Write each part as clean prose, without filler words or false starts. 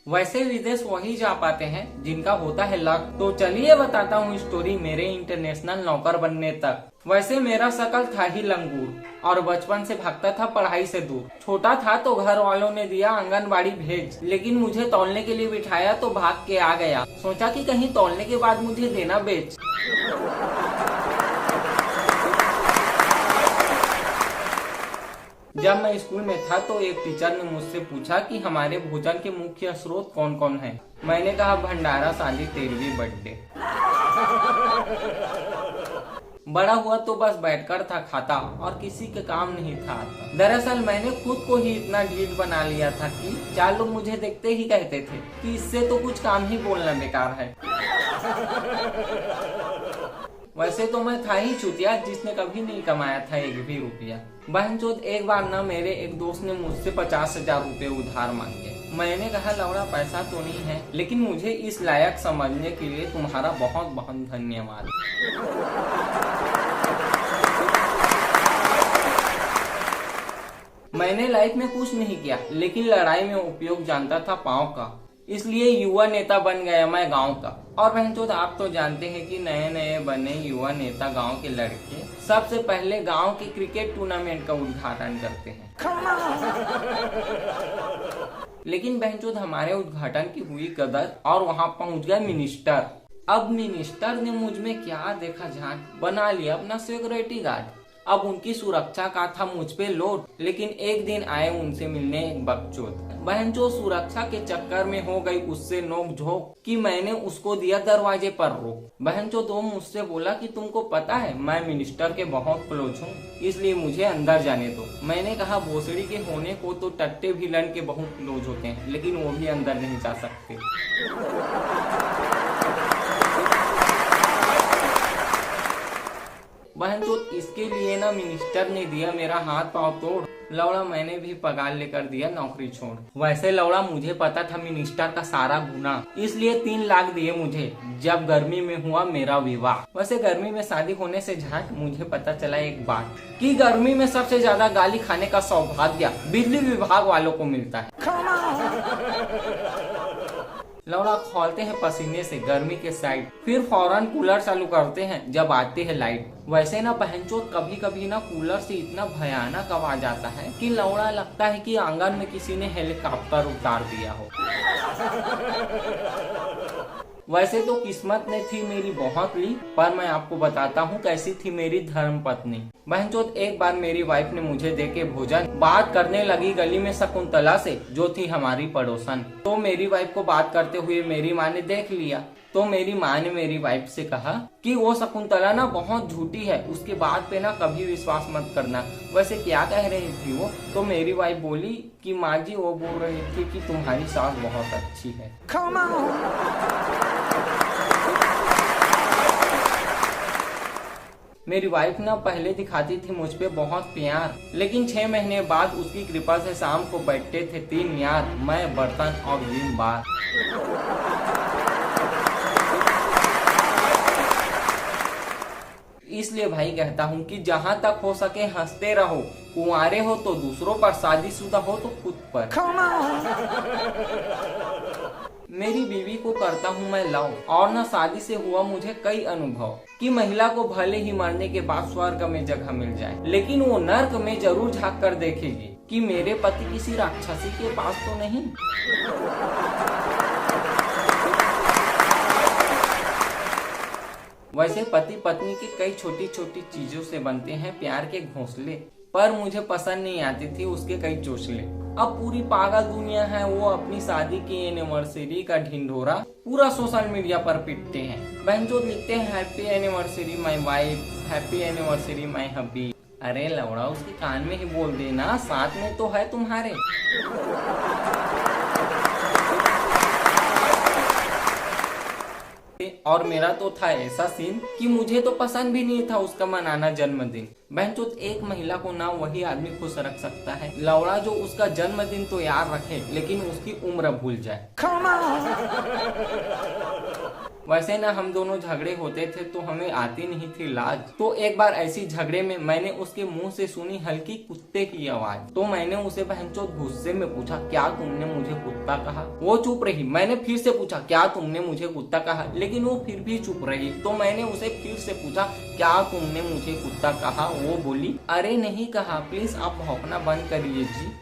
वैसे विदेश वही जा पाते हैं जिनका होता है लक। तो चलिए बताता हूँ स्टोरी मेरे इंटरनेशनल नौकर बनने तक। वैसे मेरा शकल था ही लंगूर और बचपन से भागता था पढ़ाई से दूर। छोटा था तो घर वालों ने दिया आंगनबाड़ी भेज, लेकिन मुझे तौलने के लिए बिठाया तो भाग के आ गया। सोचा कि कहीं तौलने के बाद मुझे देना बेच। जब मैं स्कूल में था तो एक टीचर ने मुझसे पूछा कि हमारे भोजन के मुख्य स्रोत कौन कौन हैं। मैंने कहा भंडारा, शादी, 13वीं बर्थडे। बड़ा हुआ तो बस बैठकर था खाता और किसी के काम नहीं था आता। दरअसल मैंने खुद को ही इतना ढीठ बना लिया था कि 4 लोग मुझे देखते ही कहते थे कि इससे तो कुछ काम ही बोलना बेकार है। वैसे तो मैं था ही चूतिया जिसने कभी नहीं कमाया था 1 भी रुपया। बहनचोद, एक बार ना मेरे एक दोस्त ने मुझसे 50,000 रुपए उधार मांगे। मैंने कहा लौड़ा पैसा तो नहीं है, लेकिन मुझे इस लायक समझने के लिए तुम्हारा बहुत बहुत धन्यवाद। मैंने लाइफ में कुछ नहीं किया, लेकिन लड़ाई में उपयोग जानता था पाँव का, इसलिए युवा नेता बन गया मैं गांव का। और बहनचोद, आप तो जानते हैं कि नए नए बने युवा नेता गांव के लड़के सबसे पहले गांव के क्रिकेट टूर्नामेंट का उद्घाटन करते हैं। लेकिन बहनचोद, हमारे उद्घाटन की हुई कदर और वहां पहुंच गए मिनिस्टर। अब मिनिस्टर ने मुझ में क्या देखा जान, बना लिया अपना सिक्योरिटी गार्ड। अब उनकी सुरक्षा का था मुझ पे लोड। लेकिन एक दिन आए उनसे मिलने एक बकचोद। बहनचोद, सुरक्षा के चक्कर में हो गई उससे नोक झोंक कि मैंने उसको दिया दरवाजे पर रोक। बहनचोद, वो मुझसे बोला कि तुमको पता है मैं मिनिस्टर के बहुत क्लोज हूँ, इसलिए मुझे अंदर जाने दो। मैंने कहा भोसड़ी के होने को तो टट्टे विलन के बहुत क्लोज होते हैं, लेकिन वो भी अंदर नहीं जा सकते। बहनचोद, इसके लिए ना मिनिस्टर ने दिया मेरा हाथ पांव तोड़। लौड़ा, मैंने भी पगार लेकर दिया नौकरी छोड़। वैसे लौड़ा, मुझे पता था मिनिस्टर का सारा गुना, इसलिए 3 लाख दिए मुझे जब गर्मी में हुआ मेरा विवाह। वैसे गर्मी में शादी होने से झाट मुझे पता चला एक बात कि गर्मी में सबसे ज्यादा गाली खाने का सौभाग्य बिजली विभाग वालों को मिलता है। लौड़ा, खोलते हैं पसीने से गर्मी के साइड, फिर फौरन कूलर चालू करते हैं जब आती है लाइट। वैसे ना बहनचोद, कभी कभी ना कूलर से इतना भयानक आवाज आता है कि लौड़ा लगता है कि आंगन में किसी ने हेलीकॉप्टर उतार दिया हो। वैसे तो किस्मत ने थी मेरी बहुत ली, पर मैं आपको बताता हूँ कैसी थी मेरी धर्म पत्नी। बहनचोद, एक बार मेरी वाइफ ने मुझे देके भोजन बात करने लगी गली में शकुंतला से, जो थी हमारी पड़ोसन। तो मेरी वाइफ को बात करते हुए मेरी माँ ने देख लिया, तो मेरी माँ ने मेरी वाइफ से कहा कि वो शकुंतला ना बहुत झूठी है, उसके बात पे ना कभी विश्वास मत करना। वैसे क्या कह रही थी वो? तो मेरी वाइफ बोली कि माँ जी, वो बोल रही थी कि तुम्हारी सास बहुत अच्छी है। मेरी वाइफ ना पहले दिखाती थी मुझ पे बहुत प्यार, लेकिन 6 महीने बाद उसकी कृपा से शाम को बैठते थे 3 यार, मैं, बर्तन और विम बार। इसलिए भाई कहता हूँ कि जहाँ तक हो सके हंसते रहो। कुंवारे हो तो दूसरों पर, शादीशुदा हो तो खुद पर। मेरी बीवी को करता हूँ मैं लव, और न शादी से हुआ मुझे कई अनुभव कि महिला को भले ही मरने के बाद स्वर्ग में जगह मिल जाए, लेकिन वो नर्क में जरूर झांक कर देखेगी कि मेरे पति किसी राक्षसी के पास तो नहीं। वैसे पति पत्नी की कई छोटी छोटी चीजों से बनते हैं प्यार के घोंसले, पर मुझे पसंद नहीं आती थी उसके कई चोचले। अब पूरी पागल दुनिया है, वो अपनी शादी की एनिवर्सरी का ढिंढोरा पूरा सोशल मीडिया पर पिटते हैं। बहनचोद लिखते हैं happy anniversary my wife, happy anniversary my hubby. अरे लौड़ा, उसके कान में ही बोल देना, साथ में तो है तुम्हारे। और मेरा तो था ऐसा सीन कि मुझे तो पसंद भी नहीं था उसका मनाना जन्मदिन। बहनचोद, एक महिला को ना वही आदमी खुश रख सकता है लौड़ा जो उसका जन्मदिन तो याद रखे, लेकिन उसकी उम्र भूल जाए। वैसे ना हम दोनों झगड़े होते थे तो हमें आती नहीं थी लाज। तो एक बार ऐसी झगड़े में मैंने उसके मुंह से सुनी हल्की कुत्ते की आवाज। तो मैंने उसे बहनचोद गुस्से में पूछा, क्या तुमने मुझे कुत्ता कहा? वो चुप रही। मैंने फिर से पूछा, क्या तुमने मुझे कुत्ता कहा? लेकिन वो फिर भी चुप रही। तो मैंने उसे फिर से पूछा, क्या तुमने मुझे कुत्ता कहा? वो बोली, अरे नहीं कहा, प्लीज आप भौंकना बंद करिए जी।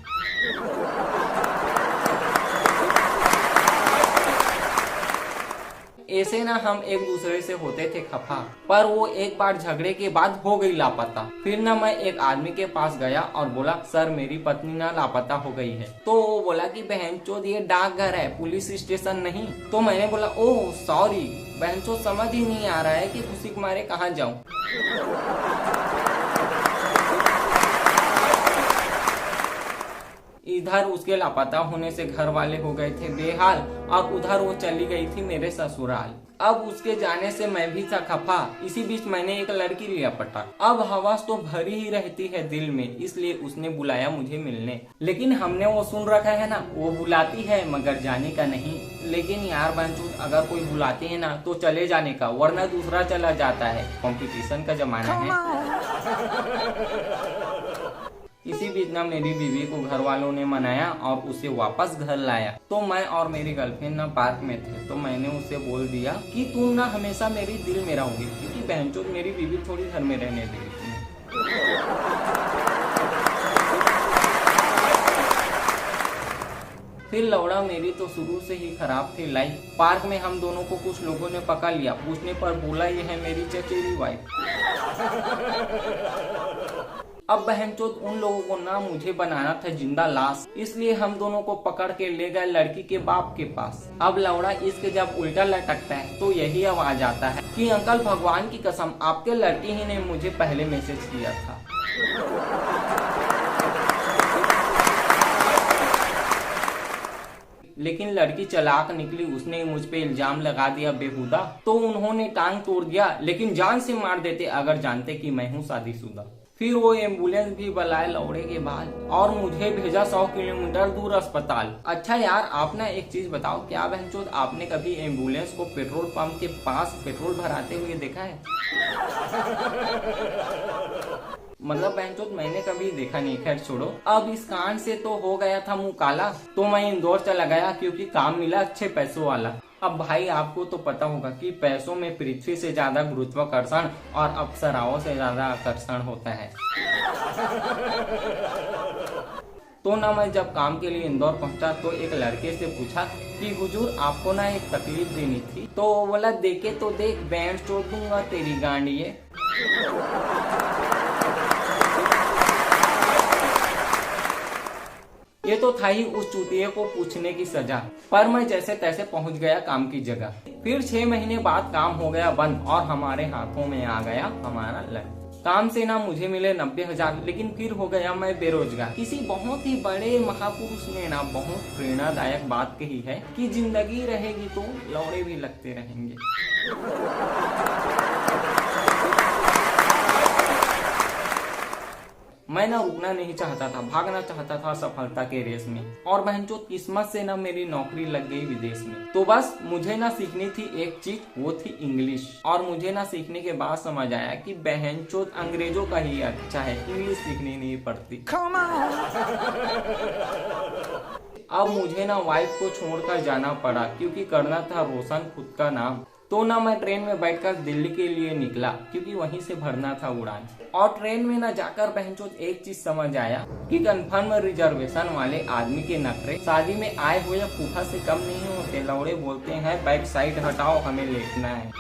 ऐसे ना हम एक दूसरे से होते थे खफा, पर वो एक बार झगड़े के बाद हो गई लापता। फिर ना मैं एक आदमी के पास गया और बोला, सर मेरी पत्नी ना लापता हो गई है। तो वो बोला कि बहनचोद ये डाकघर है, पुलिस स्टेशन नहीं। तो मैंने बोला, ओह सॉरी, बहनचोद समझ ही नहीं आ रहा है कि खुशी के मारे कहाँ जाऊं। इधर उसके लापता होने से घर वाले हो गए थे बेहाल और उधर वो चली गई थी मेरे ससुराल। अब उसके जाने से मैं भी था खफा। इसी बीच मैंने एक लड़की लिया पटा। अब हवस तो भरी ही रहती है दिल में, इसलिए उसने बुलाया मुझे मिलने। लेकिन हमने वो सुन रखा है ना, वो बुलाती है मगर जाने का नहीं। लेकिन यार बहनचोद, अगर कोई बुलाती है ना तो चले जाने का, वरना दूसरा चला जाता है। कंपटीशन का जमाना है। इसी बीच ना मेरी बीवी को घर वालों ने मनाया और उसे वापस घर लाया। तो मैं और मेरी गर्लफ्रेंड ना पार्क में थे। तो मैंने उसे बोल दिया कि तुम ना हमेशा मेरी दिल में रहोगी, क्योंकि बहनचोद मेरी बीवी थोड़ी घर में रहने देगी तुम्हें। फिर लौड़ा मेरी तो शुरू से ही खराब थी लाइफ। पार्क में हम दोनों को कुछ लोगों ने पकड़ लिया। पूछने पर बोला, ये है मेरी चचेरी वाइफ। अब बहनचोद उन लोगों को ना मुझे बनाना था जिंदा लाश, इसलिए हम दोनों को पकड़ के ले गए लड़की के बाप के पास। अब लौड़ा इसके जब उल्टा लटकता है तो यही आवाज आता है कि अंकल भगवान की कसम, आपके लड़की ही ने मुझे पहले मैसेज किया था। लेकिन लड़की चालाक निकली, उसने मुझ पे इल्जाम लगा दिया बेहुदा। तो उन्होंने टांग तोड़ दिया, लेकिन जान से मार देते अगर जानते कि मैं हूँ शादीशुदा। फिर वो एम्बुलेंस भी बुलाए लौड़े के बाद और मुझे भेजा 100 किलोमीटर दूर अस्पताल। अच्छा यार, आप ना एक चीज बताओ, क्या बहनचोद आपने कभी एम्बुलेंस को पेट्रोल पंप के पास पेट्रोल भराते हुए देखा है? मतलब बहनचोद मैंने कभी देखा नहीं। खैर छोड़ो। अब इस कांड से तो हो गया था मुंह काला, तो मैं इंदौर चला गया क्योंकि काम मिला अच्छे पैसों वाला। अब भाई आपको तो पता होगा कि पैसों में पृथ्वी से ज्यादा गुरुत्वाकर्षण और अप्सराओं से ज्यादा आकर्षण होता है। तो ना मैं जब काम के लिए इंदौर पहुंचा तो एक लड़के से पूछा कि हुजूर आपको ना एक तकलीफ देनी थी। तो वो बोला, देखे तो देख, बैंड छोड़ दूंगा तेरी गांडिये। ये तो था ही उस चूतिए को पूछने की सजा। पर मैं जैसे तैसे पहुंच गया काम की जगह। फिर 6 महीने बाद काम हो गया बंद और हमारे हाथों में आ गया हमारा लंच। काम से ना मुझे मिले 90,000, लेकिन फिर हो गया मैं बेरोजगार। किसी बहुत ही बड़े महापुरुष ने ना बहुत प्रेरणादायक बात कही है कि जिंदगी रहेगी तो लौड़े भी लगते रहेंगे। मैं ना रुकना नहीं चाहता था, भागना चाहता था सफलता के रेस में। और बहनचोद किस्मत से ना मेरी नौकरी लग गई विदेश में। तो बस मुझे ना सीखनी थी एक चीज, वो थी इंग्लिश। और मुझे ना सीखने के बाद समझ आया कि बहनचोद अंग्रेजों का ही अच्छा है, इंग्लिश सीखनी नहीं पड़ती। अब मुझे ना वाइफ को छोड़कर जाना पड़ा क्योंकि करना था रोशन खुद का नाम। तो ना मैं ट्रेन में बैठकर दिल्ली के लिए निकला क्योंकि वहीं से भरना था उड़ान। और ट्रेन में ना जाकर बहनचोद एक चीज समझ आया कि कन्फर्म रिजर्वेशन वाले आदमी के नखरे शादी में आए हुए फूफा से कम नहीं होते। लौड़े बोलते हैं बैक साइड हटाओ, हमें लेटना है।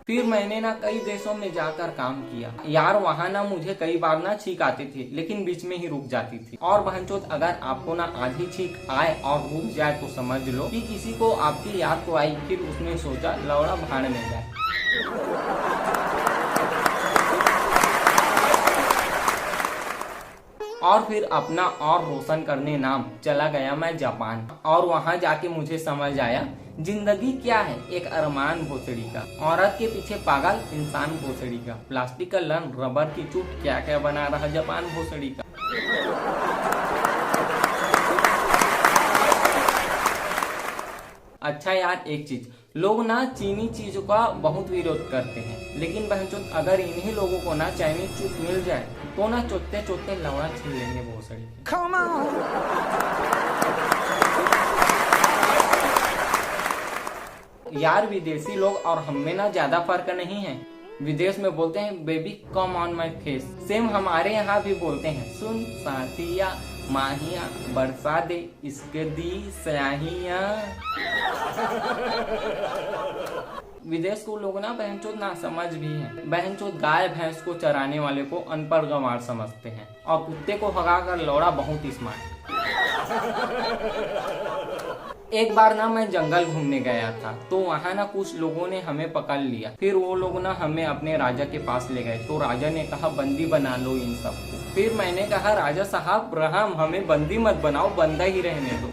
फिर मैंने ना कई देशों में जाकर काम किया यार। वहाँ ना मुझे कई बार ना छींक आती थी, लेकिन बीच में ही रुक जाती थी। और बहनचोद अगर आपको ना आधी छींक आए और रुक जाए तो समझ लो कि किसी को आपकी याद तो आई, फिर उसने सोचा लौड़ा भाड़ में जाए। और फिर अपना और रोशन करने नाम चला गया मैं जापान। और वहाँ जाके मुझे समझ आया जिंदगी क्या है, एक अरमान भोसड़ी का, औरत के पीछे पागल, इंसान भोसड़ी का, प्लास्टिक का लन, रबर की चूट, क्या क्या बना रहा जापान भोसड़ी का। अच्छा यार, एक चीज, लोग ना चीनी चीजों का बहुत विरोध करते हैं, लेकिन बहनचोद अगर इन्हीं लोगों को ना चाइनीज चूत मिल जाए तो ना चोते चोते लवड़ा छीन लेंगे भोसड़ी के। यार विदेशी लोग और हम में ना ज्यादा फर्क नहीं है। विदेश में बोलते हैं baby come on my face, same हमारे यहाँ भी बोलते हैं सुन साथिया माहिया बरसा दे इसके दी स्याहिया। विदेश को लोग ना बहनचोद ना समझ भी हैं। बहनचोद गाय भैंस को चराने वाले को अनपढ़ गंवार समझते हैं और कुत्ते को भगा कर लौड़ा बहुत स्मार्ट। एक बार ना मैं जंगल घूमने गया था, तो वहाँ ना कुछ लोगों ने हमें पकड़ लिया। फिर वो लोग ना हमें अपने राजा के पास ले गए, तो राजा ने कहा बंदी बना लो इन सबको। फिर मैंने कहा राजा साहब रहम, हमें बंदी मत बनाओ, बंदा ही रहने दो।